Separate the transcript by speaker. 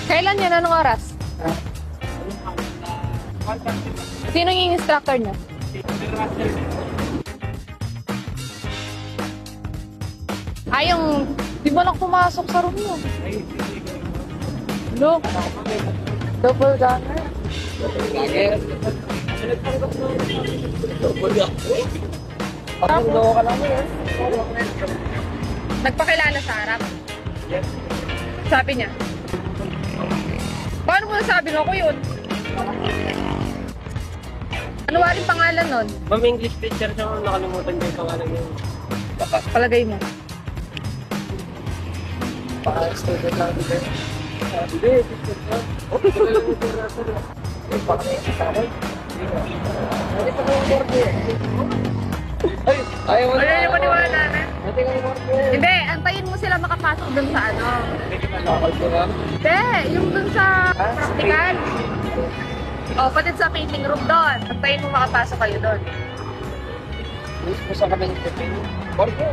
Speaker 1: Kailan yun? Anong oras? Sino yung instructor niya? Ay, yung... Di ba lang pumasok sa room mo? Look. Double gunner.
Speaker 2: Papundo ka lang yun.
Speaker 1: Nagpakilala sa harap. Sabi niya. Paano mo nasabi ako yun? Ano nga rin pangalan nun?
Speaker 2: Ma'am, English teacher siya, ma'am. Nakalimutan ko yung pangalan niya.
Speaker 1: Palagay mo.
Speaker 2: Student lang dito. Hindi, teacher siya. Okay, ay, ayaw mo na.
Speaker 1: Ano yung paniwala na?
Speaker 2: Ate ka yung
Speaker 1: Hindi, antayin mo sila makapasok dun sa ano.
Speaker 2: Nakakal ko lang.
Speaker 1: Hindi, yung dun sa practical. O, pati sa painting room doon. Antayin mo makapasok kayo doon.
Speaker 2: Gusto ko sa kami yung tipping. Borgia.